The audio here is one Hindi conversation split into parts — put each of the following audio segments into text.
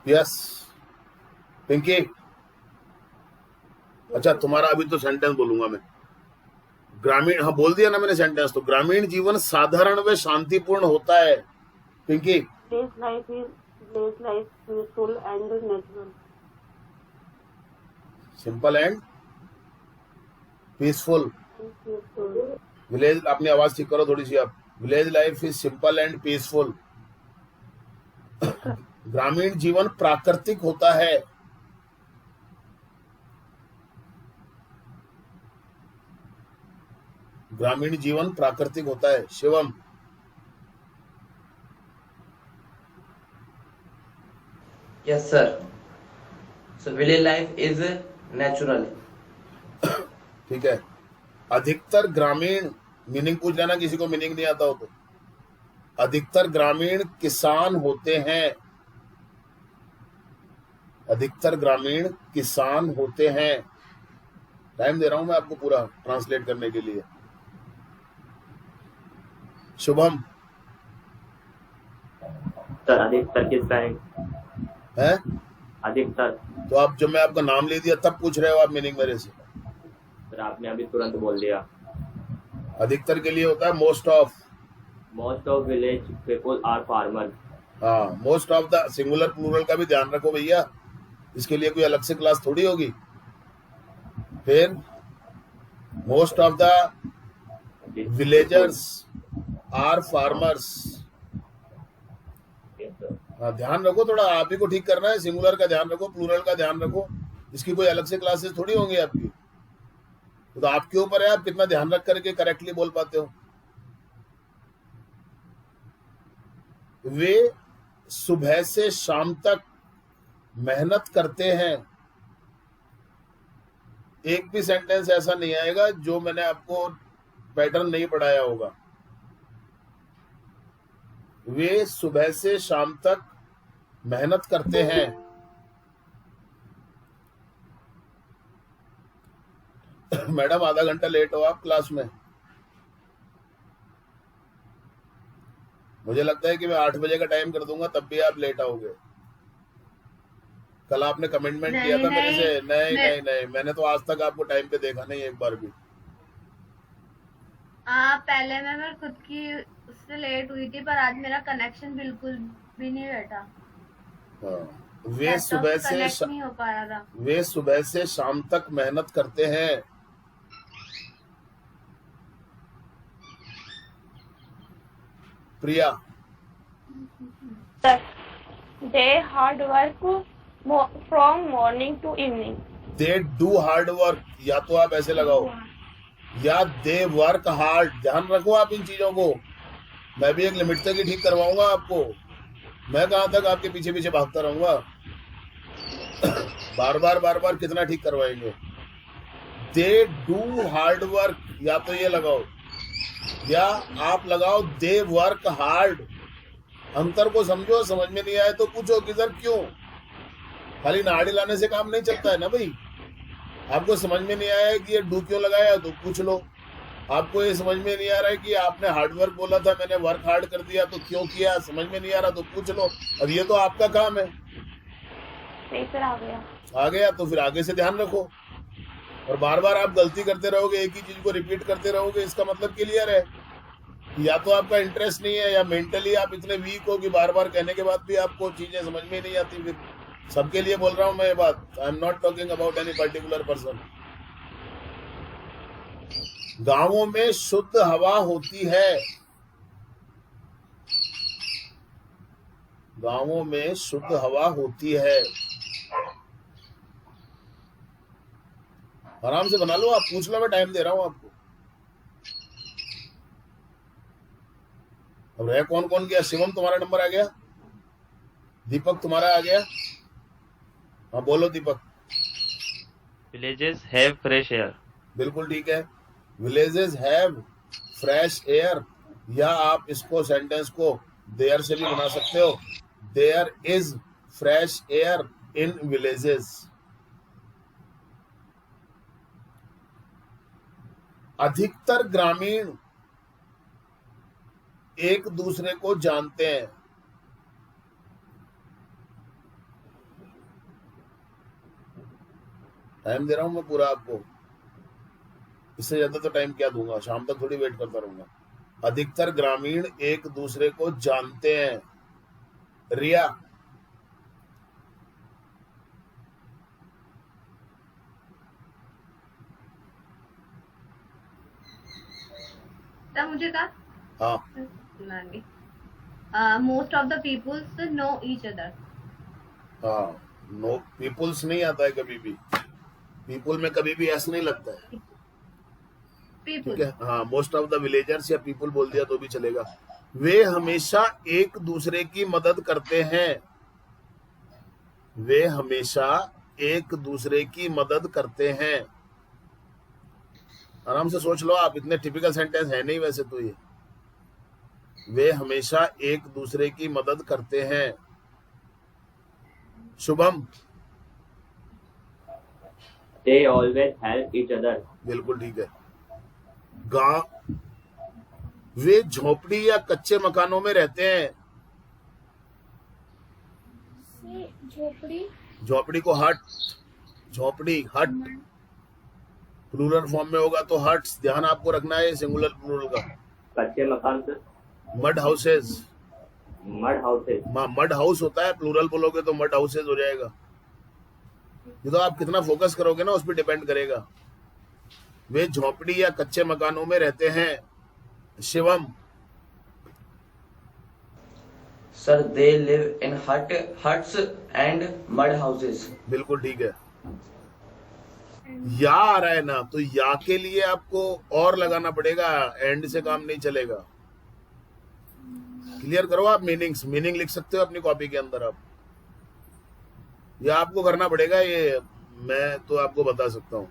यस पिंकी। अच्छा तुम्हारा अभी तो सेंटेंस बोलूंगा मैं। ग्रामीण, हाँ बोल दिया ना मैंने सेंटेंस तो। ग्रामीण जीवन साधारण व शांतिपूर्ण होता है Pinky. Village life peaceful and natural. Simple and peaceful. And peaceful. Village, अपनी आवाज ठीक करो थोड़ी सी आप। Village life is simple and peaceful. ग्रामीण जीवन प्राकृतिक होता है। ग्रामीण जीवन प्राकृतिक होता है। Shivam. Yes, sir. So village life is natural. ठीक है। अधिकतर ग्रामीण, मीनिंग पूछ लेना किसी को मीनिंग नहीं आता हो तो। अधिकतर ग्रामीण किसान होते हैं। अधिकतर ग्रामीण किसान होते हैं। टाइम दे रहा हूं मैं आपको पूरा ट्रांसलेट करने के लिए। शुभम। सर अधिकतर किसका है अधिकतर? तो आप जब मैं आपका नाम ले दिया तब पूछ रहे हो आप मीनिंग मेरे से। सर आपने अभी तुरंत बोल दिया। अधिकतर के लिए होता है most of. Most of village people are farmer. हाँ, most of the singular plural का भी ध्यान रखो भैया, इसके लिए कोई अलग से क्लास थोड़ी होगी। फिर most of the villagers are farmers. हाँ, ध्यान रखो थोड़ा, आप ही को ठीक करना है। सिंगुलर का ध्यान रखो, प्लूरल का ध्यान रखो, इसकी कोई अलग से क्लासेस थोड़ी होंगी आपकी। तो आपके ऊपर है आप कितना ध्यान रख करके करेक्टली बोल पाते हो। वे सुबह से शाम तक मेहनत करते हैं। एक भी सेंटेंस ऐसा नहीं आएगा जो मैंने आपको पैटर्न नहीं पढ़ाया होगा। वे सुबह से शाम तक मेहनत करते हैं। मैडम आधा घंटा लेट हो आप क्लास में। मुझे लगता है कि मैं 8 बजे का टाइम कर दूंगा तब भी आप लेट आओगे। कल आपने कमिटमेंट किया था मेरे से। नहीं, मैंने तो आज तक आपको टाइम पे देखा नहीं एक बार भी। पहले मैं खुद की उससे लेट हुई थी, पर आज मेरा कनेक्शन बिल्कुल भी नहीं बैठा। वे सुबह से नहीं हो पा रहा था। वे सुबह से शाम तक मेहनत करते हैं। प्रिया। Sir, they hard work from morning to evening. They do hard work, या तो आप ऐसे लगाओ या दे वर्क हार्ड। ध्यान रखो आप इन चीजों को। मैं भी एक लिमिट तक ही ठीक करवाऊंगा आपको। मैं कहां तक आपके पीछे पीछे भागता रहूंगा। बार बार कितना ठीक करवाएंगे। दे डू हार्ड वर्क, या तो ये लगाओ या आप लगाओ दे वर्क हार्ड। अंतर को समझो, समझ में नहीं आए तो पूछो कि सर क्यों। खाली नाड़ी लाने से काम नहीं चलता है ना भाई। आपको समझ में नहीं आया कि ये डू क्यों लगाया तो पूछ लो। आपको ये समझ में नहीं आ रहा है कि आपने हार्ड वर्क बोला था, मैंने वर्क हार्ड कर दिया तो क्यों किया, समझ में नहीं आ रहा तो पूछ लो। अब ये तो आपका काम है। सर आ गया। आ गया तो फिर आगे से ध्यान रखो। और बार बार आप गलती करते रहोगे, एक ही चीज को रिपीट करते रहोगे, इसका मतलब क्लियर है। या तो आपका इंटरेस्ट नहीं है या मेंटली आप इतने वीक हो कि बार बार कहने के बाद भी आपको चीजें समझ में नहीं आती। फिर सबके लिए बोल रहा हूं मैं ये बात। I am not talking about any particular person. गांवों में शुद्ध हवा होती है। गांवों में शुद्ध हवा होती है। आराम से बना लो, आप पूछ लो, मैं टाइम दे रहा हूं आपको। अब रह कौन कौन गया। शिवम तुम्हारा नंबर आ गया। दीपक तुम्हारा आ गया। हाँ बोलो दीपक। Villages have fresh air. बिल्कुल ठीक है। विलेजेस हैव फ्रेश एयर, या आप इसको सेंटेंस को देयर से भी बना सकते हो। There is fresh air in villages. अधिकतर ग्रामीण एक दूसरे को जानते हैं। टाइम दे रहा हूँ मैं पूरा आपको, इससे ज्यादा तो टाइम क्या दूंगा, शाम तक थोड़ी वेट करता रहूंगा। अधिकतर ग्रामीण एक दूसरे को जानते हैं। रिया, तब मुझे कहा हाँ सुना नहीं। Most of the peoples know each other. हाँ, नो पीपुल्स नहीं आता है कभी भी, पीपुल में कभी भी ऐसा नहीं लगता है, ठीक पीपल। है। हाँ, मोस्ट ऑफ द विलेजर्स या पीपुल बोल दिया तो भी चलेगा। वे हमेशा एक दूसरे की मदद करते हैं। वे हमेशा एक दूसरे की मदद करते हैं। आराम से सोच लो आप, इतने टिपिकल सेंटेंस है नहीं वैसे तो ये। वे हमेशा एक दूसरे की मदद करते हैं। Shubham, They always help each other. बिल्कुल ठीक है। गांव, वे झोपड़ी या कच्चे मकानों में रहते हैं। झोपड़ी झोपड़ी को हट, झोपड़ी हट, प्लूरल फॉर्म में होगा तो हट्स, ध्यान आपको रखना है सिंगुलर प्लूरल का। कच्चे मकान से mud houses, mud houses. Mud house होता है, प्लूरल बोलोगे तो मड हाउसेज हो जाएगा। ये तो आप कितना फोकस करोगे ना उस पर डिपेंड करेगा। वे झोपड़ी या कच्चे मकानों में रहते हैं। Shivam, Sir, they live in huts and mud houses. बिल्कुल ठीक है। या आ रहा है ना, तो या के लिए आपको और लगाना पड़ेगा, एंड से काम नहीं चलेगा। क्लियर करो आप मीनिंग्स, मीनिंग लिख सकते हो अपनी कॉपी के अंदर आप, या आपको करना पड़ेगा, ये मैं तो आपको बता सकता हूं।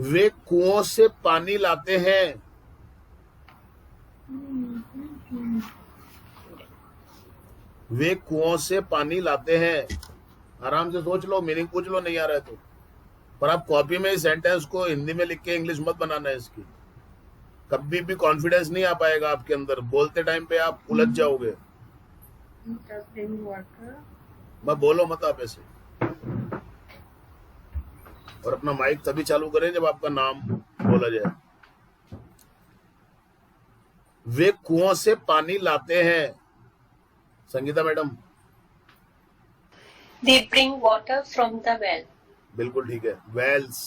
वे कुओं से पानी लाते हैं। वे कुओं से पानी लाते हैं। आराम से सोच लो, मीनिंग पूछ लो, नहीं आ रहा है तो। पर आप कॉपी में इस सेंटेंस को हिंदी में लिख के इंग्लिश मत बनाना है इसकी, कभी भी कॉन्फिडेंस नहीं आ पाएगा आपके अंदर, बोलते टाइम पे आप उलझ जाओगे। मैं बोलो मत आप ऐसे, और अपना माइक तभी चालू करें जब आपका नाम बोला जाए। वे कुओं से पानी लाते हैं। Sangeeta madam, They bring water from the well. बिल्कुल ठीक है, वेल्स।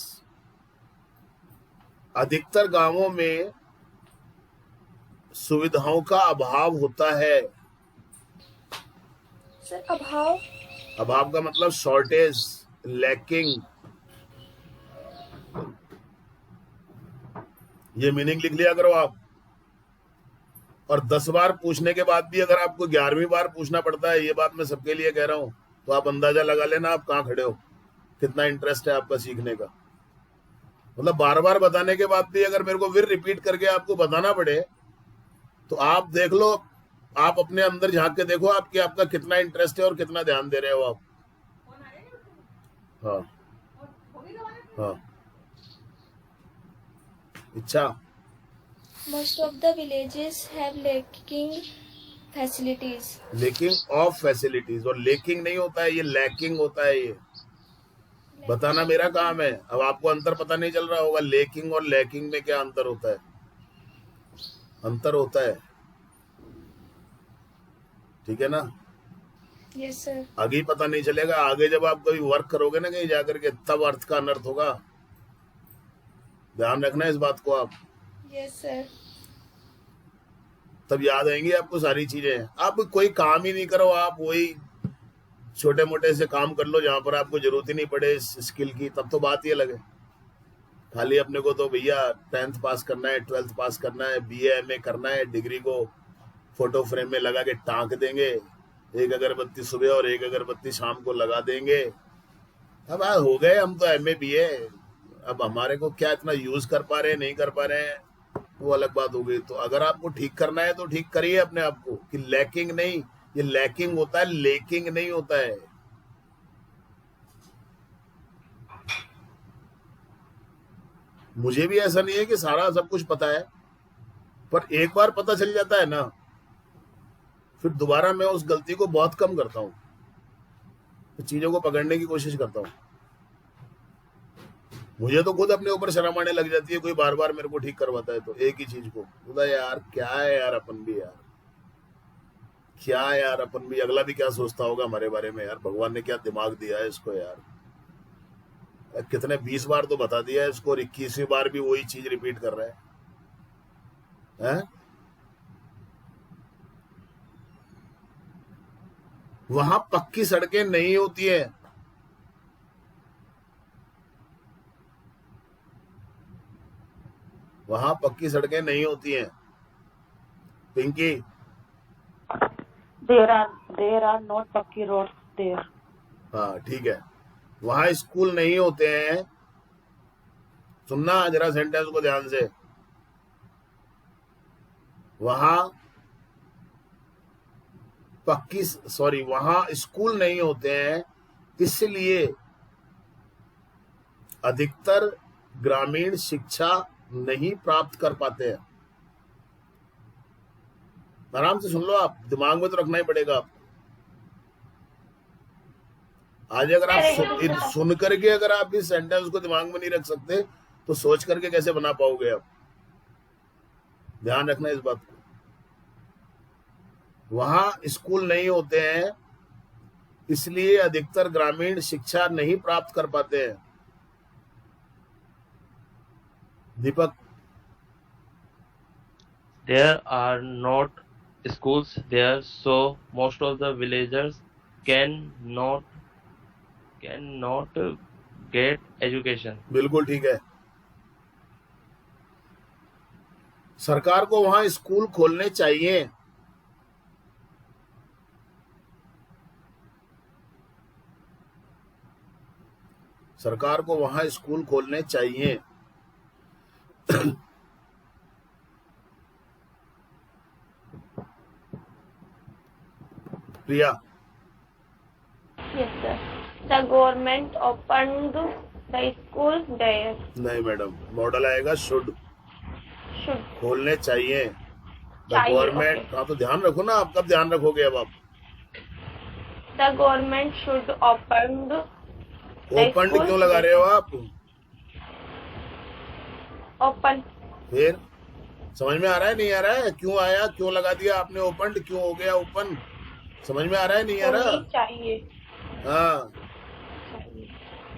अधिकतर गांवों में सुविधाओं का अभाव होता है। सर अभाव, अभाव का मतलब शॉर्टेज, लैकिंग। ये मीनिंग लिख लिया करो आप। और 10 बार पूछने के बाद भी अगर आपको 11वीं बार पूछना पड़ता है, ये बात मैं सबके लिए कह रहा हूं, तो आप अंदाजा लगा लेना आप कहां खड़े हो, कितना इंटरेस्ट है आपका सीखने का। मतलब बार बार बताने के बाद भी अगर मेरे को फिर रिपीट करके आपको बताना पड़े, तो आप देख लो, आप अपने अंदर झांक के देखो आपकी आपका कितना इंटरेस्ट है और कितना ध्यान दे रहे हो आप। हाँ हाँ, इच्छा। most of the villages have lacking facilities. Lacking of facilities, और लेकिंग नहीं होता है, ये लैकिंग होता है। ये बताना मेरा काम है। अब आपको अंतर पता नहीं चल रहा होगा, लेकिंग और लैकिंग में क्या अंतर होता है? अंतर होता है, ठीक है ना। Yes sir. आगे ही पता नहीं चलेगा, आगे जब आप कभी वर्क करोगे ना कहीं जाकर के, तब अर्थ का अनर्थ होगा। ध्यान रखना इस बात को आप, Yes sir. तब याद आएंगी आपको सारी चीजें। आप कोई काम ही नहीं करो, आप वही छोटे मोटे से काम कर लो जहां पर आपको जरूरत ही नहीं पड़े इस स्किल की, तब तो बात ही अलग है। खाली अपने को तो भैया 10th पास करना है, 12th पास करना है, BA MA करना है, डिग्री को फोटो फ्रेम में लगा के टांक देंगे, एक अगरबत्ती सुबह और एक अगरबत्ती शाम को लगा देंगे। अब हो गए हम तो MA BA, अब हमारे को क्या इतना यूज कर पा रहे हैं नहीं कर पा रहे हैं वो अलग बात हो गई। तो अगर आपको ठीक करना है तो ठीक करिए अपने आप को, कि लैकिंग नहीं, ये लैकिंग होता है, लेकिंग नहीं होता है। मुझे भी ऐसा नहीं है कि सारा सब कुछ पता है, पर एक बार पता चल जाता है ना, फिर दोबारा मैं उस गलती को बहुत कम करता हूं, तो चीजों को पकड़ने की कोशिश करता हूं। मुझे तो खुद अपने ऊपर शर्म आने लग जाती है, कोई बार बार मेरे को ठीक करवाता है तो एक ही चीज को। खुदा यार क्या है यार, अपन भी यार क्या है यार, अपन भी, अगला भी क्या सोचता होगा हमारे बारे में यार। भगवान ने क्या दिमाग दिया है इसको यार। कितने 20 बार तो बता दिया है इसको, और 21वीं बार भी वही चीज रिपीट कर रहा है? वहां पक्की सड़कें नहीं होती है। वहां पक्की सड़कें नहीं होती हैं पिंकी। There are not पक्की roads there. हाँ ठीक है, वहां स्कूल नहीं होते हैं। सुनना जरा सेंटेंस को ध्यान से। वहां वहां स्कूल नहीं होते हैं, इसलिए अधिकतर ग्रामीण शिक्षा नहीं प्राप्त कर पाते हैं। आराम से सुन लो, आप दिमाग में तो रखना ही पड़ेगा आप। आज अगर आप सुन करके अगर आप इस सेंटेंस को दिमाग में नहीं रख सकते तो सोच करके कैसे बना पाओगे आप? ध्यान रखना इस बात को। वहां स्कूल नहीं होते हैं, इसलिए अधिकतर ग्रामीण शिक्षा नहीं प्राप्त कर पाते हैं। दीपक। There are not schools there, so most of the villagers cannot get education. बिल्कुल ठीक है। सरकार को वहां स्कूल खोलने चाहिए। सरकार को वहां स्कूल खोलने चाहिए। प्रिया। Yes, sir. The government opened the school there. नहीं मैडम, मॉडल आएगा शुड। Should. खोलने चाहिए। द चाहिए, गवर्नमेंट। okay. हाँ तो ध्यान रखो ना, आप कब ध्यान रखोगे अब आप? The government should open the open school. क्यों लगा रहे हो आप? Open. फिर समझ में आ रहा है नहीं आ रहा है? क्यों आया, क्यों लगा दिया आपने ओपन, क्यों हो गया ओपन? समझ में आ रहा है नहीं आ रहा? होनी चाहिए. हाँ चाहिए.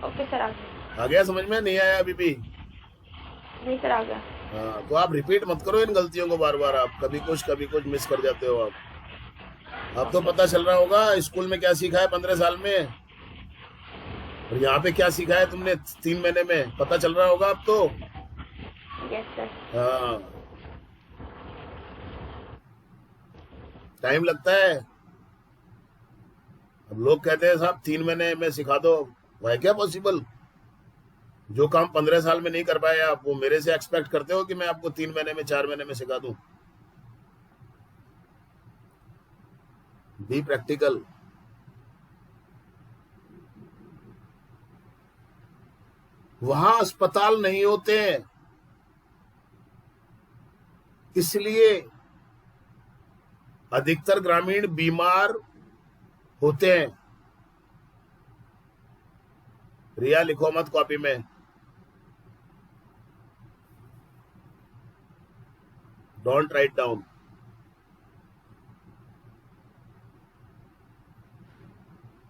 ओके सर, आ गया. आ गया समझ में? नहीं आया अभी भी? नहीं सर, आ गया. हाँ तो आप रिपीट मत करो इन गलतियों को बार बार। आप कभी कुछ मिस कर जाते हो आप। आपको पता चल रहा होगा स्कूल में क्या सीखा है 15 साल में, और यहाँ पे क्या सीखा है तुमने 3 महीने में, पता चल रहा होगा अब तो। Yes sir. हाँ टाइम लगता है। अब लोग कहते हैं साहब 3 महीने में सिखा दो, वह क्या पॉसिबल? जो काम 15 साल में नहीं कर पाए आप, वो मेरे से एक्सपेक्ट करते हो कि मैं आपको 3 महीने में 4 महीने में सिखा दूं? Be practical. वहां अस्पताल नहीं होते हैं, इसलिए अधिकतर ग्रामीण बीमार होते हैं। रिया लिखो मत कॉपी में। Don't write down.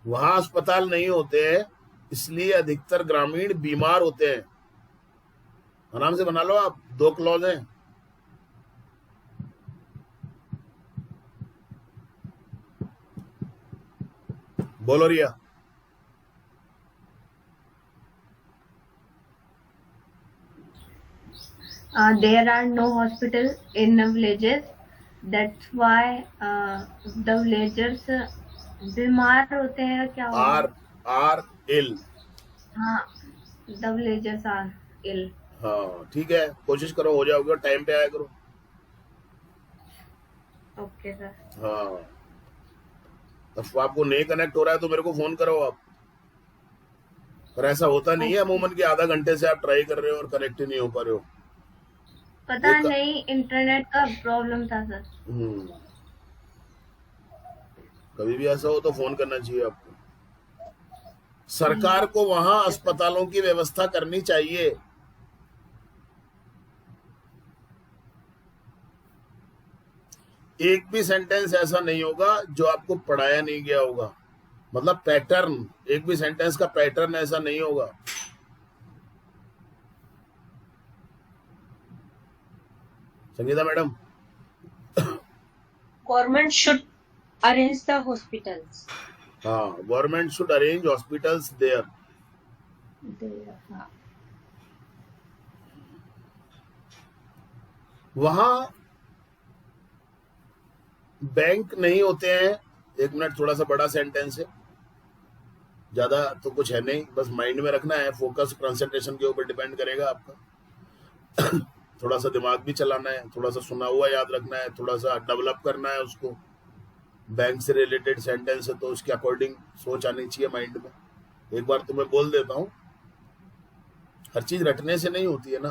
वहां अस्पताल नहीं होते हैं, इसलिए अधिकतर ग्रामीण बीमार होते हैं। आराम से बना लो आप, 2 क्लॉज हैं। बोलो रिया। There are no hospital in the villages. That's why the villagers बीमार होते हैं। क्या आर इल। हाँ, the villagers are ill. हाँ ठीक है, कोशिश करो हो जाओगे, टाइम पे आया करो। Okay sir. हाँ अब आपको नहीं कनेक्ट हो रहा है तो मेरे को फोन करो आप। पर ऐसा होता नहीं है अमूमन कि आधा घंटे से आप ट्राई कर रहे हो और कनेक्ट ही नहीं हो पा रहे हो। पता नहीं, इंटरनेट का प्रॉब्लम था सर। कभी भी ऐसा हो तो फोन करना चाहिए आपको। सरकार को वहां अस्पतालों की व्यवस्था करनी चाहिए। एक भी सेंटेंस ऐसा नहीं होगा जो आपको पढ़ाया नहीं गया होगा, मतलब पैटर्न, एक भी सेंटेंस का पैटर्न ऐसा नहीं होगा। Sangeeta madam, Government should arrange the hospitals. हाँ, government should arrange hospitals there. हाँ. वहां बैंक नहीं होते हैं। एक मिनट, थोड़ा सा बड़ा सेंटेंस है, ज्यादा तो कुछ है नहीं, बस माइंड में रखना है, फोकस कंसंट्रेशन के ऊपर डिपेंड करेगा आपका। थोड़ा सा दिमाग भी चलाना है, थोड़ा सा सुना हुआ याद रखना है, थोड़ा सा डेवलप करना है उसको। बैंक से रिलेटेड सेंटेंस है तो उसके अकॉर्डिंग सोच आनी चाहिए माइंड में। एक बार तुम्हें बोल देता हूं, हर चीज रटने से नहीं होती है ना,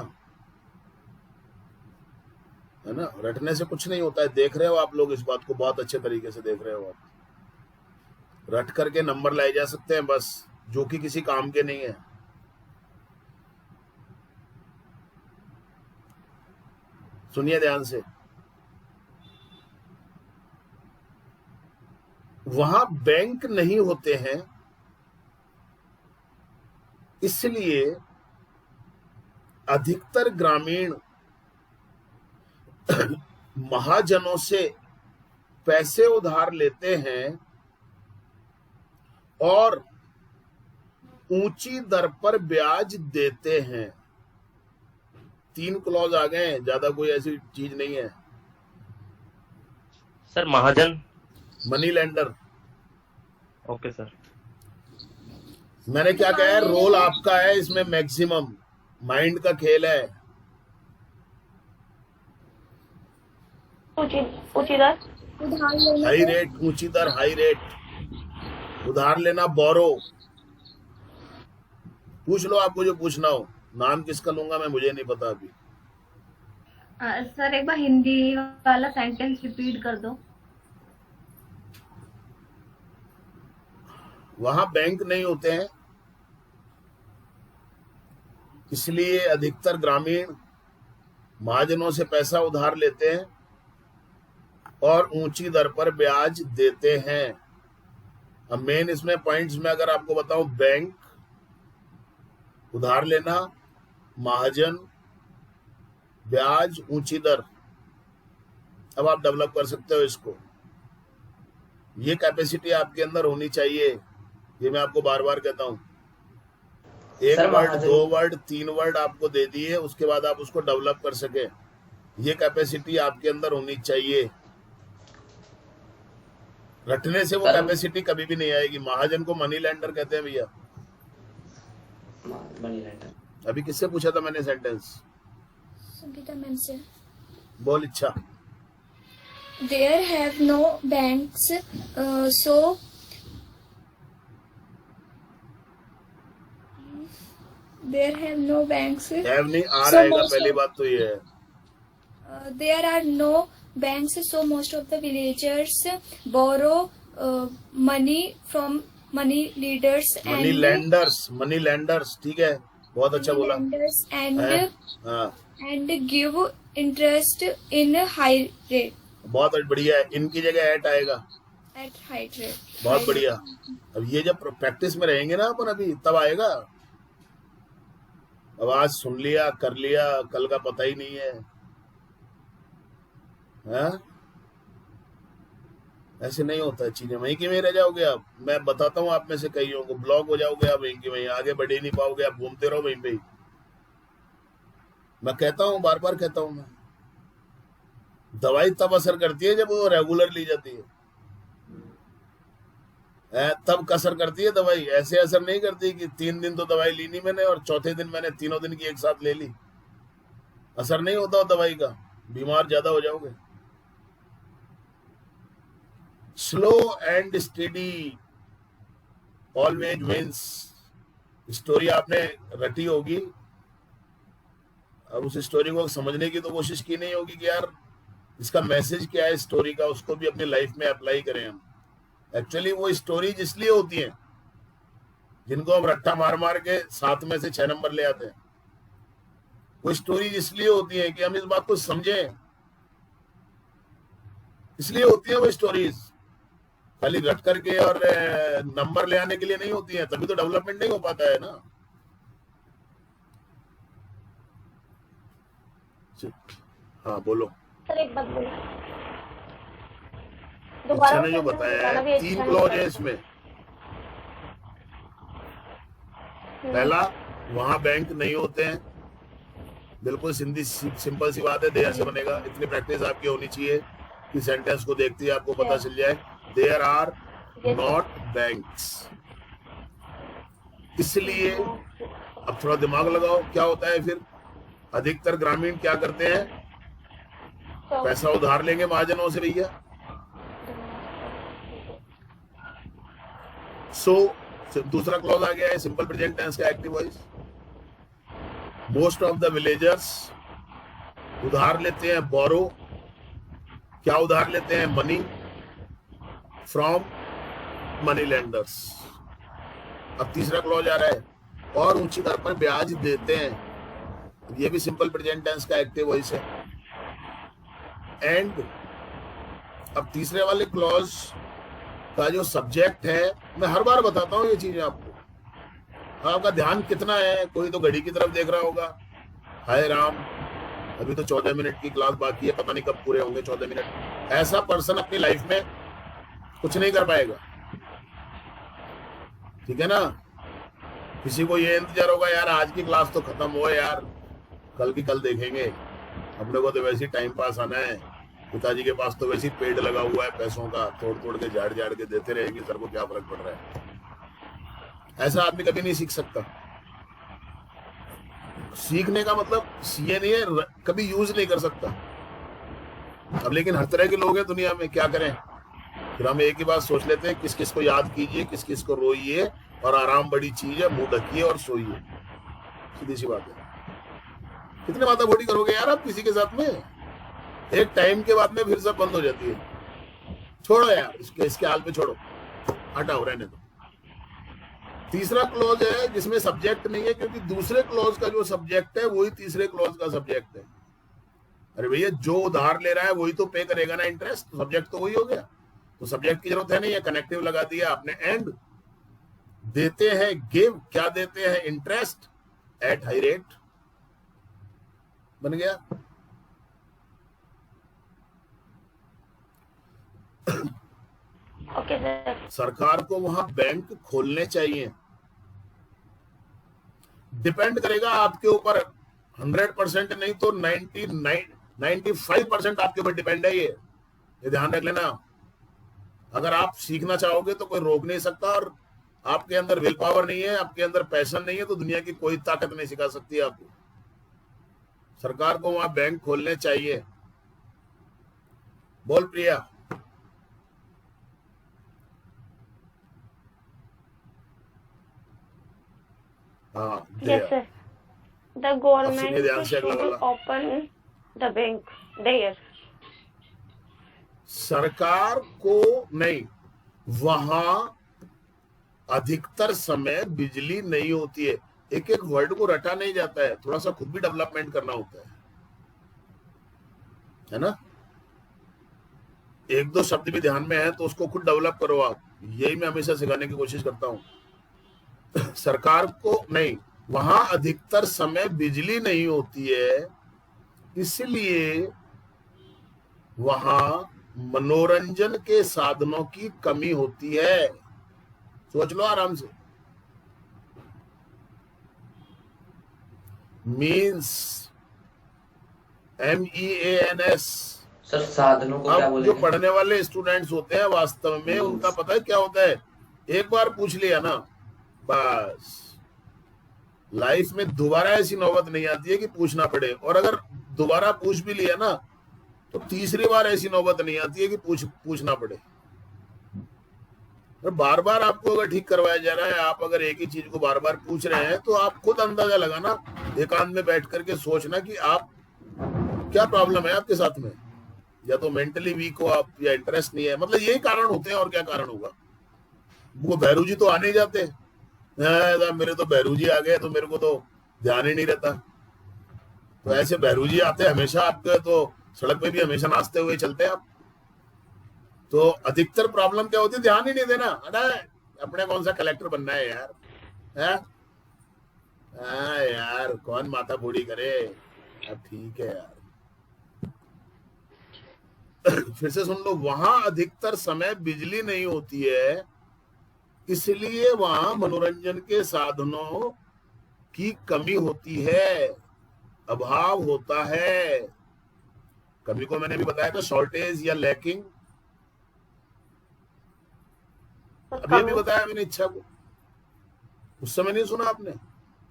है ना, रटने से कुछ नहीं होता है। देख रहे हो आप लोग, इस बात को बहुत अच्छे तरीके से देख रहे हो आप। रट करके नंबर लाए जा सकते हैं बस, जो कि किसी काम के नहीं है। सुनिए ध्यान से, वहां बैंक नहीं होते हैं, इसलिए अधिकतर ग्रामीण महाजनों से पैसे उधार लेते हैं और ऊंची दर पर ब्याज देते हैं। 3 क्लॉज आ गए हैं, ज्यादा कोई ऐसी चीज नहीं है। सर महाजन। Money lender. Okay sir. मैंने क्या कहा है, रोल आपका है इसमें, मैक्सिमम माइंड का खेल है। ऊंची दर, हाई रेट, ऊंची दर, हाई रेट, उधार लेना, बोरो। पूछ लो आपको जो पूछना हो। नाम किसका लूंगा मैं, मुझे नहीं पता अभी। सर एक बार हिंदी वाला सेंटेंस रिपीट कर दो। वहां बैंक नहीं होते हैं, इसलिए अधिकतर ग्रामीण महाजनों से पैसा उधार लेते हैं और ऊंची दर पर ब्याज देते हैं। अब मेन इसमें पॉइंट्स में अगर आपको बताऊं, बैंक, उधार लेना, महाजन, ब्याज, ऊंची दर। अब आप डेवलप कर सकते हो इसको। ये कैपेसिटी आपके अंदर होनी चाहिए, ये मैं आपको बार बार कहता हूं। एक सर, वर्ड, महाजन। 2 वर्ड, 3 वर्ड आपको दे दिए, उसके बाद आप उसको डेवलप कर सके, ये कैपेसिटी आपके अंदर होनी चाहिए। रटने से वो सर, कैपेसिटी कभी भी नहीं आएगी। महाजन को मनी लेंडर कहते हैं भैया। Money lender. अभी किससे पूछा था मैंने सेंटेंस? संगीता मैम से। बोल इच्छा। There have no banks, so there have no banks. Have नहीं आ So रहेगा, most पहली of- बात तो ये है। There are no banks, so most of the villagers borrow money from money leaders money and lenders, money lenders, ठीक है, बहुत अच्छा बोला। lenders and हैं? हाँ, and give interest in high rate बहुत बढ़िया है। इनकी जगह एट आएगा, at high rate. बहुत High बढ़िया। अब ये जब प्रैक्टिस में रहेंगे ना अपन, अभी तब आएगा। अब आज सुन लिया, कर लिया, कल का पता ही नहीं है, हाँ? ऐसे नहीं होता है चीजें। वहीं की वहीं रह जाओगे आप। मैं बताता हूँ, आप में से कईयों को ब्लॉक हो जाओगे आप, वहीं की वहीं आगे बढ़ ही नहीं पाओगे, आप घूमते रहो वहीं पे ही। मैं कहता हूँ, बार बार कहता हूँ मैं, दवाई तब असर करती है जब वो रेगुलर ली जाती है, तब कसर करती है दवाई। ऐसे असर नहीं करती कि 3 दिन तो दवाई ली नहीं मैंने और चौथे दिन मैंने तीनों दिन की एक साथ ले ली। असर नहीं होता वो दवाई का, बीमार ज्यादा हो जाओगे। Slow and steady always wins. Story आपने रटी होगी, अब उस स्टोरी को समझने की तो कोशिश की नहीं होगी कि यार इसका मैसेज क्या है स्टोरी का, उसको भी अपनी लाइफ में अप्लाई करें हम। एक्चुअली वो स्टोरीज इसलिए होती हैं जिनको हम रट्टा मार मार के 7 में से 6 नंबर ले आते हैं। वो स्टोरी इसलिए होती है कि हम इस बात को समझें, इसलिए होती है वो स्टोरीज। खाली रट करके और नंबर ले आने के लिए नहीं होती है, तभी तो डेवलपमेंट नहीं हो पाता है ना। हाँ बोलो। सर एक बात बोलो, अच्छा ने जो बताया है 3 क्लॉज है इसमें। पहला, वहां बैंक नहीं होते हैं, बिल्कुल सिंपल सी बात है, देयर से बनेगा। इतनी प्रैक्टिस आपकी होनी चाहिए कि सेंटेंस को देखते ही आपको पता चल जाए देयर आर नॉट बैंक्स। इसलिए अब थोड़ा दिमाग लगाओ, क्या होता है फिर? अधिकतर ग्रामीण क्या करते हैं? पैसा उधार लेंगे महाजनों से भैया। सो दूसरा क्लॉज आ गया है सिंपल प्रेजेंट टेंस का active voice. Most of the villagers उधार लेते हैं, बोरो। क्या उधार लेते हैं? Money from money lenders. अब तीसरा क्लॉज आ रहा है, और ऊंची दर पर ब्याज देते हैं। ये भी सिंपल प्रेजेंट टेंस का एक्टिव वॉइस है। एंड अब तीसरे वाले क्लॉज का जो सब्जेक्ट है, मैं हर बार बताता हूं ये चीजें आपको। आपका ध्यान कितना है? कोई तो घड़ी की तरफ देख रहा होगा, हाय राम अभी तो 14 मिनट की क्लास बाकी है, पता नहीं कब पूरे होंगे 14 मिनट। ऐसा पर्सन अपनी लाइफ में कुछ नहीं कर पाएगा, ठीक है ना। किसी को ये इंतजार होगा यार आज की क्लास तो खत्म हो यार, कल की कल देखेंगे, अपने को तो वैसे ही टाइम पास आना है, पिताजी के पास तो वैसे ही पेड़ लगा हुआ है पैसों का, तोड़ तोड़ के झाड़ झाड़ के देते रहेंगे, सर को क्या फर्क पड़ रहा है। ऐसा आदमी कभी नहीं सीख सकता। सीखने का मतलब ये नहीं है कभी यूज नहीं कर सकता। अब लेकिन हर तरह के लोग हैं दुनिया में, क्या करें फिर? हम एक ही बात सोच लेते हैं, किस किस को याद कीजिए, किस किस को रोइए, और आराम बड़ी चीज है, मुंह ढकिए और सोइए। सीधी सी बात है। कितने माता बोटी करोगे यार आप किसी के साथ में? एक टाइम के बाद में फिर सब बंद हो जाती है। छोड़ो यार इसके हाल पे छोड़ो, हटाओ, रहने दो। तीसरा क्लॉज है जिसमें सब्जेक्ट नहीं है, क्योंकि दूसरे क्लॉज का जो सब्जेक्ट है वही तीसरे क्लॉज का सब्जेक्ट है। अरे भैया जो उधार ले रहा है वही तो पे करेगा ना इंटरेस्ट, तो सब्जेक्ट तो वही हो गया, तो सब्जेक्ट की जरूरत है नहीं है, कनेक्टिव लगा दिया आपने। एंड देते हैं गिव, क्या देते हैं? इंटरेस्ट एट हाई रेट, बन गया। Okay sir. सरकार को वहां बैंक खोलने चाहिए। डिपेंड करेगा आपके ऊपर, 100% नहीं तो 95% आपके ऊपर डिपेंड है। ये ध्यान रख लेना। अगर आप सीखना चाहोगे तो कोई रोक नहीं सकता, और आपके अंदर विल पावर नहीं है, आपके अंदर पैशन नहीं है, तो दुनिया की कोई ताकत नहीं सिखा सकती आपको। सरकार को वहां बैंक खोलने चाहिए। बोल प्रिया। हाँ, Yes, sir. The government should open the bank there. सरकार को नहीं, वहां अधिकतर समय बिजली नहीं होती है। एक एक वर्ड को रटा नहीं जाता है, थोड़ा सा खुद भी डेवलपमेंट करना होता है ना। एक दो शब्द भी ध्यान में है तो उसको खुद डेवलप करो आप, यही मैं हमेशा सिखाने की कोशिश करता हूं। सरकार को नहीं, वहां अधिकतर समय बिजली नहीं होती है, इसलिए वहां मनोरंजन के साधनों की कमी होती है। सोच लो आराम से। Means MEANS। सर साधनों को क्या अब बोलेंगे? जो पढ़ने वाले स्टूडेंट्स होते हैं वास्तव में उनका पता है क्या होता है, एक बार पूछ लिया ना बस लाइफ में दोबारा ऐसी नौबत नहीं आती है कि पूछना पड़े, और अगर दोबारा पूछ भी लिया ना तो तीसरी बार ऐसी नौबत नहीं आती है कि पूछना पड़े। और बार बार आपको अगर ठीक करवाया जा रहा है, आप अगर एक ही चीज को बार बार पूछ रहे हैं, तो आप खुद अंदाजा लगाना, एकांत में बैठ करके सोचना कि आप क्या प्रॉब्लम है आपके साथ में। या तो मेंटली वीक हो आप, या इंटरेस्ट नहीं है, मतलब यही कारण होते हैं, और क्या कारण होगा। वो भैरू जी तो आने ही जाते, मेरे तो बहरू जी आ गए तो मेरे को तो ध्यान ही नहीं रहता। तो ऐसे बहरू जी आते हैं हमेशा आपके, तो सड़क पे भी हमेशा नाचते हुए चलते हैं आप। तो अधिकतर प्रॉब्लम क्या होती है, ध्यान ही नहीं देना। अरे अपने कौन सा कलेक्टर बनना है यार, है? हाँ यार, कौन माथा फोड़ी करे। अब ठीक है यार। फिर से सुन लो, वहां अधिकतर समय बिजली नहीं होती है, इसलिए वहां मनोरंजन के साधनों की कमी होती है, अभाव होता है। कभी को मैंने भी बताया था, शॉर्टेज या लैकिंग। अभी अभी बताया मैंने इच्छा को, उस समय नहीं सुना आपने?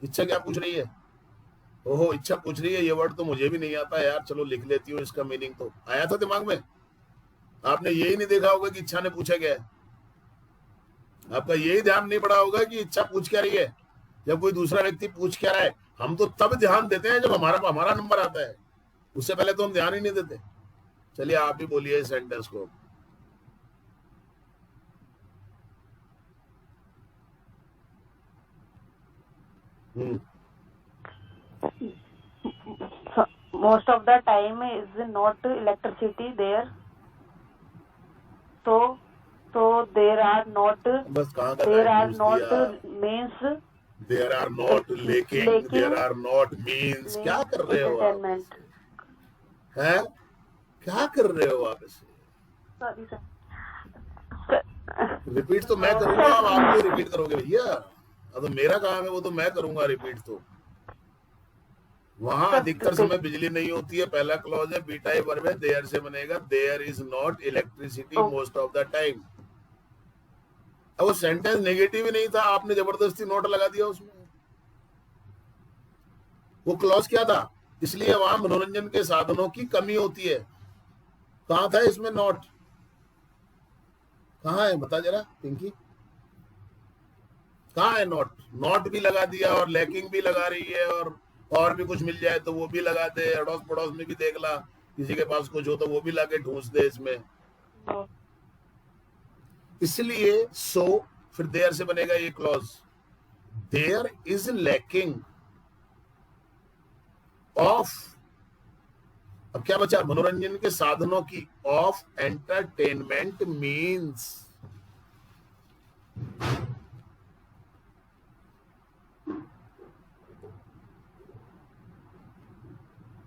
इच्छा क्या पूछ रही है? ओहो, इच्छा पूछ रही है। ये वर्ड तो मुझे भी नहीं आता यार, चलो लिख लेती हूँ। इसका मीनिंग तो आया था दिमाग में, आपने यही नहीं देखा होगा कि इच्छा ने पूछा क्या है। आपका यही ध्यान नहीं पड़ा होगा कि इच्छा पूछ क्या रही है। जब कोई दूसरा व्यक्ति पूछ क्या रहा है, हम तो तब ध्यान देते हैं जब हमारा नंबर आता है, उससे पहले तो हम ध्यान ही नहीं देते। चलिए आप ही बोलिए इस सेंटेंस को। Most of the time is not electricity there. So there are not. बस कहाँ का There time are use not किया? means There are not लेकिन, there are not means। क्या कर रहे हो आप? entertainment. हैं? क्या कर रहे हो आप इसे? Sorry sir. रिपीट तो मैं करूंगा, अब आप भी रिपीट करोगे भैया। अब तो मेरा काम है, वो तो मैं करूंगा रिपीट। तो वहां अधिकतर समय बिजली नहीं होती है, पहला क्लॉज है, बी टाइप वर्ब है, देयर से बनेगा there is not electricity most of the time. अब वो सेंटेंस नेगेटिव ही नहीं था, आपने जबरदस्ती नोट लगा दिया उसमें। वो क्लॉज क्या था? इसलिए वहां मनोरंजन के साधनों की कमी होती है। कहां था इसमें नॉट? कहां है बता जरा पिंकी, कहां है नॉट? नॉट भी लगा दिया और लैकिंग भी लगा रही है, और भी कुछ मिल जाए तो वो भी लगा दे। अड़ोस पड़ोस में भी देख ला, किसी के पास कुछ हो तो वो भी लाके ढूंढ दे इसमें। इसलिए सो फिर देयर से बनेगा ये clause, there is lacking of. अब क्या बचा? मनोरंजन के साधनों की, ऑफ एंटरटेनमेंट मीन्स।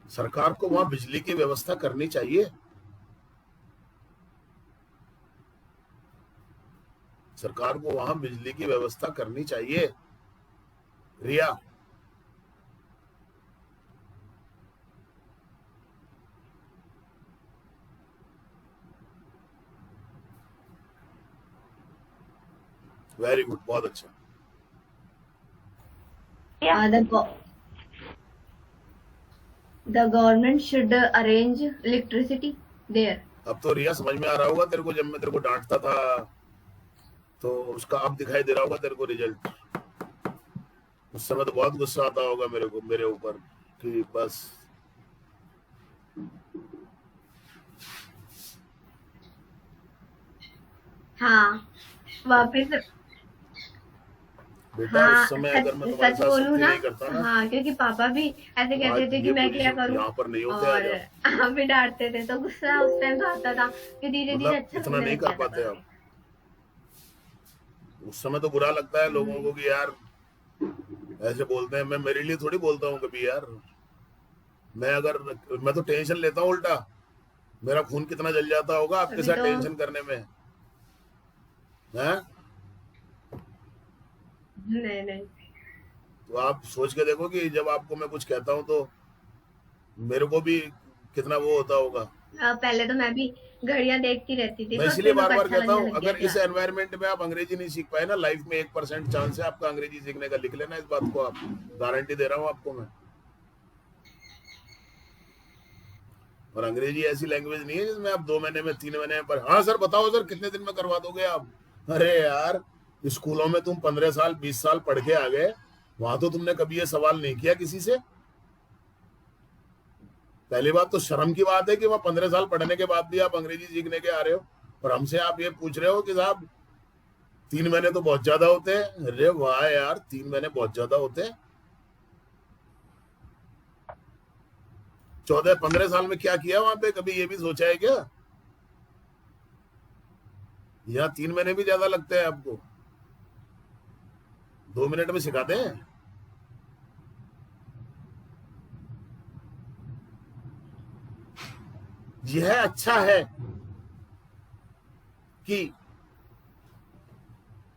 सरकार को वहां बिजली की व्यवस्था करनी चाहिए। सरकार को वहां बिजली की व्यवस्था करनी चाहिए। रिया, वेरी गुड, बहुत अच्छा। The government should arrange electricity there. अब तो रिया समझ में आ रहा होगा तेरे को, जब मैं तेरे को डांटता था तो उसका अब दिखाई दे रहा होगा तेरे को रिजल्ट। उस समय तो बहुत गुस्सा आता होगा मेरे ऊपर कि बस। हाँ, वापिस। बेटा हाँ, उस समय अगर मैं तुम्हारे सच साथ बोलूं सख्ती ना, नहीं करता ना, हाँ, क्योंकि पापा भी ऐसे कहते थे कि मैं क्या करूं, यहाँ पर नहीं होते और आप भी डांटते थे, तो गुस्सा उस टाइम तो आता था कि धीरे धीरे मतलब अच्छा इतना नहीं कर पाते आप। उस समय तो बुरा लगता है लोगों को कि यार ऐसे बोलते हैं। मैं मेरे लिए थोड़ी बोलता हूँ कभी यार। मैं तो टेंशन लेता हूँ उल्टा। मेरा खून कितना जल जाता होगा आपके साथ टेंशन करने में, हैं? नहीं। तो आप सोच के देखो कि जब आपको मैं कुछ कहता हूँ तो मेरे को भी कितना वो होता होगा। पहले तो मैं भी घड़ियां देखती रहती थी। मैं इसलिए बार बार कहता हूँ, अगर इस एनवायरनमेंट में आप अंग्रेजी नहीं सीख पाए ना, लाइफ में 1% चांस है आपका अंग्रेजी सीखने का। लिख लेना इस बात को, आप गारंटी दे रहा हूँ आपको मैं। और अंग्रेजी ऐसी लैंग्वेज नहीं है जिसमें आप 2 महीने में 3 महीने में हाँ सर बताओ सर कितने दिन में करवा दोगे आप। अरे यार, स्कूलों में तुम 15 साल 20 साल पढ़ के आ गए, वहां तो तुमने कभी ये सवाल नहीं किया किसी से। पहली बात तो शर्म की बात है कि वह 15 साल पढ़ने के बाद भी आप अंग्रेजी सीखने के आ रहे हो, और हमसे आप ये पूछ रहे हो कि साहब 3 महीने तो बहुत ज्यादा होते हैं। अरे वाह यार, 3 महीने बहुत ज्यादा होते हैं। 14-15 साल में क्या किया वहां पे, कभी ये भी सोचा है क्या? यहाँ 3 महीने भी ज्यादा लगते हैं आपको, 2 मिनट में सिखाते हैं। यह अच्छा है कि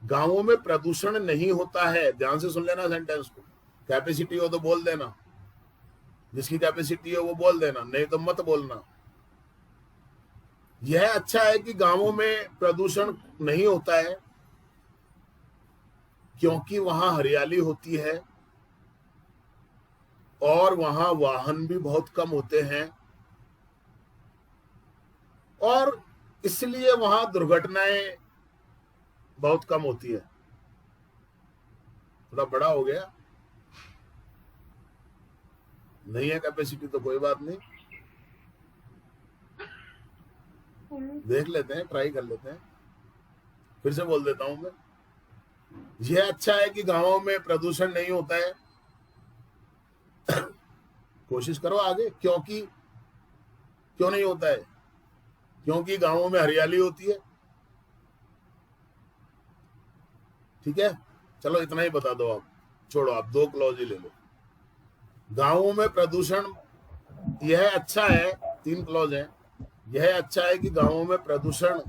गांवों में प्रदूषण नहीं होता है। ध्यान से सुन लेना सेंटेंस को। कैपेसिटी हो तो बोल देना, जिसकी कैपेसिटी हो वो बोल देना, नहीं तो मत बोलना। यह अच्छा है कि गांवों में प्रदूषण नहीं होता है क्योंकि वहां हरियाली होती है और वहां वाहन भी बहुत कम होते हैं और इसलिए वहां दुर्घटनाएं बहुत कम होती है। थोड़ा बड़ा हो गया, नहीं है कैपेसिटी तो कोई बात नहीं, देख लेते हैं, ट्राई कर लेते हैं। फिर से बोल देता हूं मैं, यह अच्छा है कि गांवों में प्रदूषण नहीं होता है। कोशिश करो आगे, क्योंकि क्यों नहीं होता है? क्योंकि गांवों में हरियाली होती है। ठीक है, चलो इतना ही बता दो आप, छोड़ो, आप 2 क्लॉज ही ले लो। गांवों में प्रदूषण, यह अच्छा है, 3 क्लॉज हैं। यह अच्छा है कि गांवों में प्रदूषण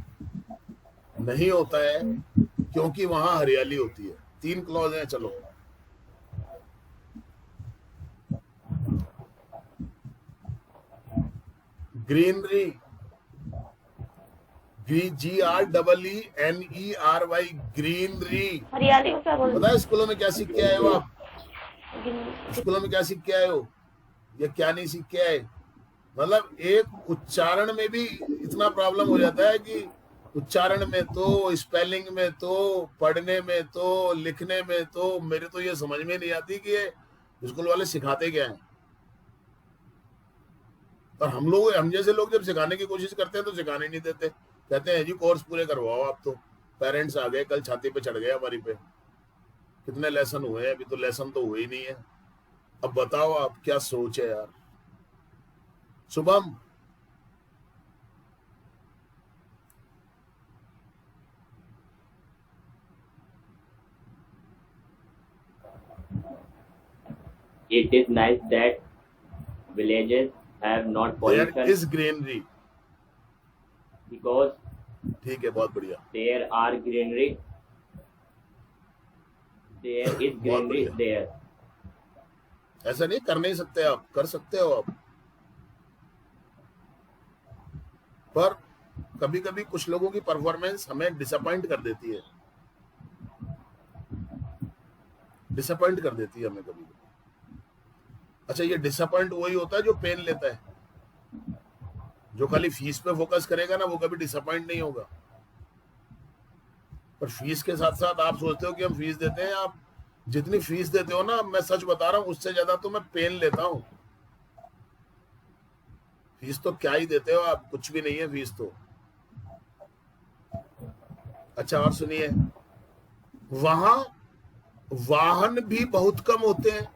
नहीं होता है क्योंकि वहां हरियाली होती है। 3 क्लॉज हैं, चलो। Greenery, GREENERY, greenery. हरियाली को क्या बोलते पता है स्कूलों में क्या सीख के आए हो आप? हैं? स्कूलों में क्या सीख के आए हो या क्या नहीं सीख के आए? मतलब एक उच्चारण में भी इतना प्रॉब्लम हो जाता है कि उच्चारण में तो, स्पेलिंग में तो, पढ़ने में तो, लिखने में तो, मेरे तो ये समझ में नहीं आती कि ये स्कूल वाले सिखाते क्या हैं। और हम जैसे लोग जब सिखाने की कोशिश करते हैं तो सिखाने नहीं देते, कहते हैं जी कोर्स पूरे करवाओ आप। तो पेरेंट्स आ गए, कल छाती पे चढ़ गए हमारी पे, कितने लेसन हुए हैं? अभी तो लेसन तो हुए ही नहीं है। अब बताओ आप क्या सोच है यार। Shubham, It is nice that villages have not there pollution is greenery। because ठीक है, बहुत बढ़िया। there are greenery. There is greenery बढ़िया। there. ऐसा नहीं कर नहीं सकते आप, कर सकते हो आप, पर कभी कभी कुछ लोगों की परफॉर्मेंस हमें डिसअपॉइंट कर देती है, डिसअपॉइंट कर देती है हमें कभी। अच्छा, ये डिसअपॉइंट वही होता है जो पेन लेता है। जो खाली फीस पे फोकस करेगा ना, वो कभी डिसअपॉइंट नहीं होगा। पर फीस के साथ साथ आप सोचते हो कि हम फीस देते हैं, आप जितनी फीस देते हो ना, मैं सच बता रहा हूं, उससे ज्यादा तो मैं पेन लेता हूं। फीस तो क्या ही देते हो आप, कुछ भी नहीं है फीस तो। अच्छा, और सुनिए, वहां वाहन भी बहुत कम होते हैं,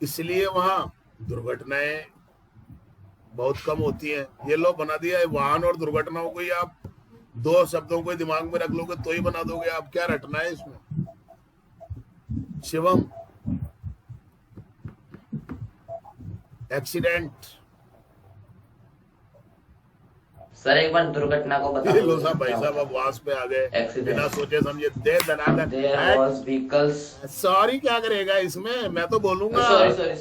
इसलिए वहां दुर्घटनाएं बहुत कम होती हैं। ये लो बना दिया है, वाहन और दुर्घटनाओं को ही आप 2 शब्दों को दिमाग में रख लोगे तो ही बना दोगे आप। क्या रटना है इसमें? शिवम, एक्सीडेंट। सर एक बार दुर्घटना को बता लो साहब, भाई साहब अब वास पे आ गए, बिना सोचे समझे दे दनादन। There was vehicles. सॉरी क्या करेगा इसमें, मैं तो बोलूंगा। सॉरी ये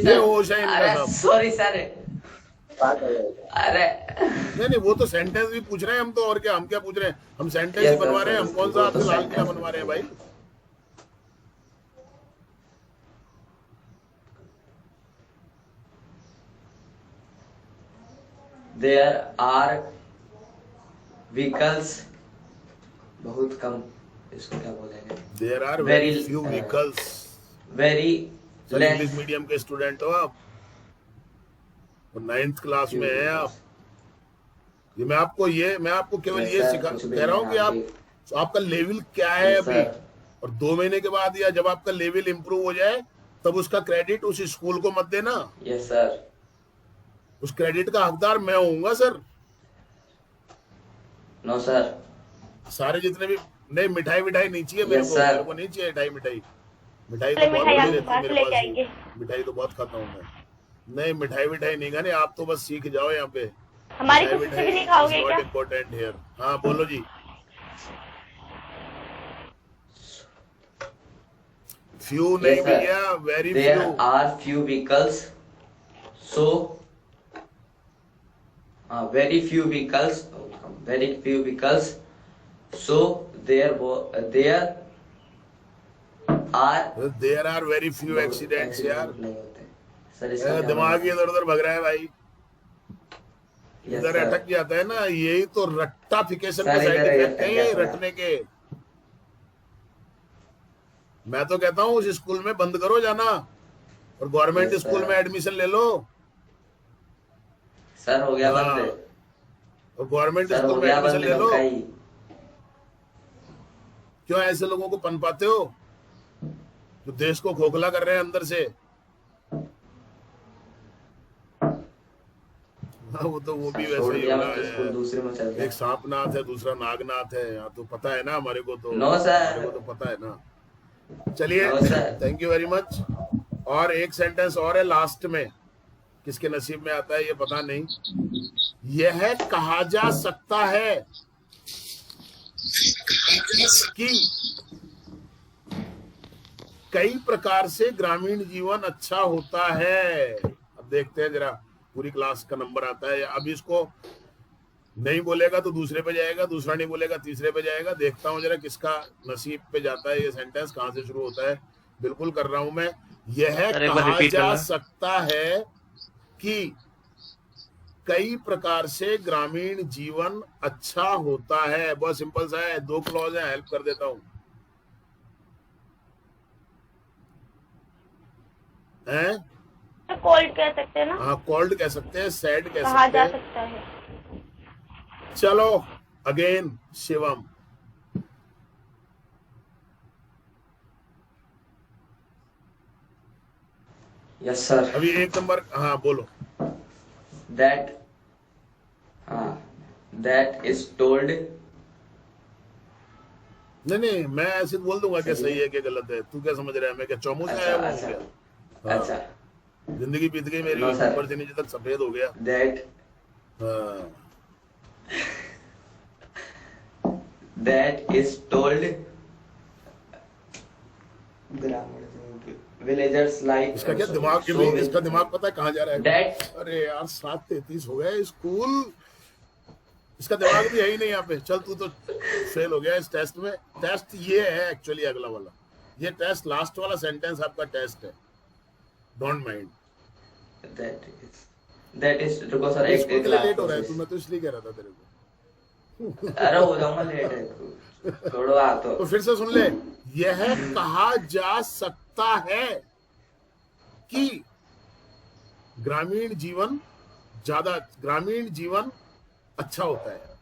सर। होश है इनका अरे सब। Sorry sir. अरे नहीं, वो तो सेंटेंस भी पूछ रहे हैं हम तो, और क्या, हम क्या पूछ रहे हैं? हम सेंटेंस ही बनवा रहे हैं। हम कौन सा आपसे लाल किला बनवा रहे हैं भाई? There are vehicles. बहुत कम, इसको क्या बोलेंगे? There are Very very few vehicles। Very sir less. English medium के स्टूडेंट हो आप, और 9th क्लास में है आप। ये मैं आपको केवल Yes, ये sir, सिखा कुछ भी कह रहा हूँ नहीं, कि आप आपका लेवल क्या है Yes, अभी, sir. और 2 महीने के बाद या जब आपका लेवल इंप्रूव हो जाए तब उसका क्रेडिट उस स्कूल को मत देना। Yes, sir. उस क्रेडिट का हकदार मैं होऊंगा सर। No, sir. सारे जितने भी नहीं, मिठाई नहीं चाहिए मेरे Yes, को, sir. मेरे को नहीं चाहिए मिठाई तो चलिए, बहुत मिठाई बड़ी आपके रहती है पास मेरे लेके पास आएंगे। ही। मिठाई तो बहुत खाता हूँ मैं। नहीं, मिठाई नहीं खानी, आप तो बस सीख जाओ यहाँ पे। हमारी खुशी से भी नहीं खाओगे क्या? Important here. हाँ बोलो जी। फ्यू नहीं Yes, sir. भैया, very There few. are few vehicles, so very few vehicles, so there are there are very few accidents यार। नहीं होते सर, इसका क्या दिमाग मतलब? इधर उधर भग रहा है भाई, Yes, इधर sir. अटक जाता है ना। यही तो रट्टाफिकेशन सर, के साइड इधर इफेक्ट है, ये अटक गया। रटने के। मैं तो कहता हूँ उस स्कूल में बंद करो जाना और गवर्नमेंट Yes, स्कूल sir. में एडमिशन ले लो। सर हो गया हाँ, बंद, और गवर्नमेंट सर हो स्कूल में गया एडमिशन बंद ले लो। कब का ही। क्यों ऐसे लोगों को पनपाते हो जो देश को खोखला कर रहे हैं अंदर से? हाँ, वो भी सर, वैसे छोड़ ही दिया होगा मतलब स्कूल दूसरे में चल गया। एक सांपनाथ है, दूसरा नागनाथ है। यहाँ तो पता है ना हमारे को तो। No, sir. हमारे को तो पता है ना। चलिए, No, sir. Thank you very much. और एक सेंटेंस और है लास्ट में, किसके नसीब में आता है ये पता नहीं। यह कहा जा सकता है कि कई प्रकार से ग्रामीण जीवन अच्छा होता है। अब देखते हैं जरा, पूरी क्लास का नंबर आता है। अब इसको नहीं बोलेगा तो दूसरे पे जाएगा, दूसरा नहीं बोलेगा तीसरे पे जाएगा। देखता हूँ जरा किसका नसीब पे जाता है ये सेंटेंस, कहाँ से शुरू होता है। बिल्कुल कर रहा हूं मैं। यह सर, एक बार कहा repeat जा करना। सकता है कि कई प्रकार से ग्रामीण जीवन अच्छा होता है। बहुत सिंपल सा है, 2 क्लॉज है, हेल्प कर देता हूं। हैं? कोल्ड कह सकते हैं ना? हाँ, कॉल्ड कह सकते हैं, सैड कह कहा सकते जा हैं। सकता है। चलो अगेन शिवम। Yes sir. अभी 1 नंबर। हाँ बोलो। That is told. नहीं, मैं ऐसे बोल दूंगा कि सही है कि गलत है। तू क्या समझ रहा है मैं क्या चौमुच आया हूँ अच्छा क्या? हाँ। अच्छा। जिंदगी बीत गई मेरी, No, sir. ऊपर से नीचे तक सफेद हो गया। That is told villagers life. इसका क्या दिमाग के लिए, इसका दिमाग पता है कहाँ जा रहा है? That- अरे यार 7:33 हो गए, स्कूल इसका दिमाग भी है ही नहीं यहाँ पे। चल तू तो फेल हो गया इस टेस्ट में। टेस्ट ये है एक्चुअली, अगला वाला ये टेस्ट, लास्ट वाला सेंटेंस आपका टेस्ट है। Don't mind. दैट इज रुको सर, एक स्कूल के लिए लेट हो रहा है तू, मैं तो इसलिए कह रहा था तेरे को। अरे हो जाऊंगा लेट है थोड़ा आ तो फिर से सुन ले। यह कहा जा सकता है कि ग्रामीण जीवन अच्छा होता है।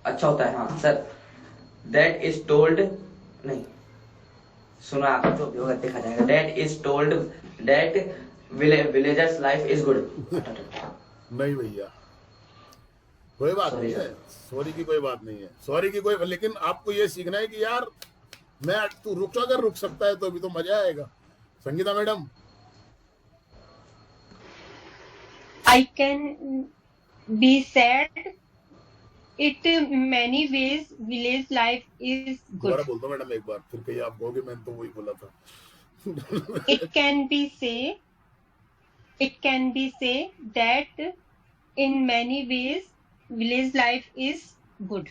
अच्छा होता है। हाँ सर। दैट इज टोल्ड नहीं सुना आपको तो भी होगा, देखा जाएगा। That is told that villagers life is good. नहीं भैया, कोई बात नहीं है, सॉरी की कोई बात नहीं है, सॉरी की कोई। लेकिन आपको ये सीखना है कि यार तू रुक, अगर रुक सकता है तो अभी तो मजा आएगा। Sangeeta madam. I can be sad. It many ways village life is दोबारा good. बोल दो मैडम एक बार, फिर कहीं आप कहोगे मैंने तो वही बोला था। It can be say that in many ways village life is good.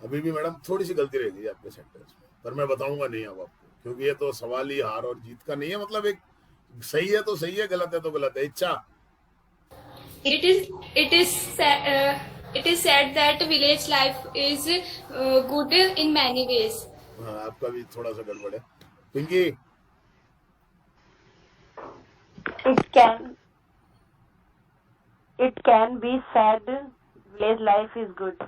अभी भी मैडम थोड़ी सी गलती रह गई आपके सेंटेंस में, पर मैं बताऊंगा नहीं अब आपको, क्योंकि ये तो सवाल ही हार और जीत का नहीं है। मतलब एक सही है तो सही है, गलत है तो गलत है। इच्छा। It is said that village life is good in many ways. हाँ, आपका भी थोड़ा सा गड़बड़ है। Pinky. It can It can be said village life is good.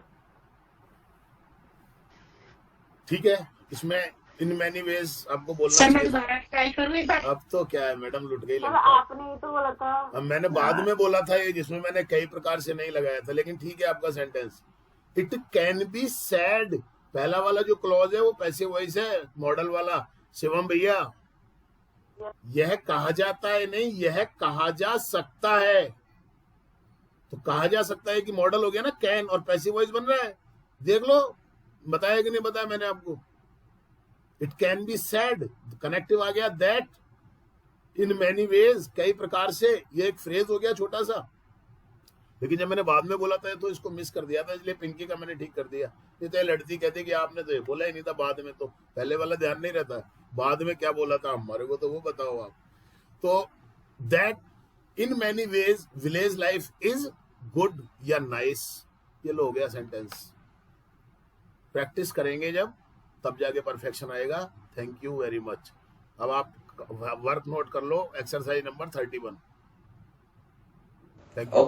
ठीक है, इसमें इन मैनी वेज आपको बोलना सर मैं चाहिए। दोबारा ट्राई करूँ एक बार। अब तो क्या है मैडम, लुट गई सर लगता है। आपने ही तो बोला था। अब मैंने बाद में बोला था ये, जिसमें मैंने कई प्रकार से नहीं लगाया था, लेकिन ठीक है आपका sentence. It can be sad, पहला वाला जो क्लॉज है वो पैसिव वॉइस है, मॉडल वाला। शिवम भैया, यह कहा जाता है नहीं, यह कहा जा सकता है। तो कहा जा सकता है कि मॉडल हो गया ना कैन, और पैसिव वॉइस बन रहा है। देख लो, बताया कि नहीं बताया मैंने आपको। It can be said, connective आ गया दैट, इन मैनी वेज, कई प्रकार से, ये एक फ्रेज हो गया छोटा सा। लेकिन जब मैंने बाद में बोला था तो इसको मिस कर दिया था, इसलिए पिंकी का मैंने ठीक कर दिया। नहीं तो लड़ती कहती कि आपने तो ये बोला ही नहीं था बाद में, तो पहले वाला ध्यान नहीं रहता, बाद में क्या बोला था हमारे को तो वो बताओ आप। तो that in many ways village life is good या नाइस, ये लो हो गया सेंटेंस। प्रैक्टिस करेंगे जब, तब जाके परफेक्शन आएगा। Thank you very much. अब आप वर्क नोट कर लो, एक्सरसाइज नंबर 31। Thank you.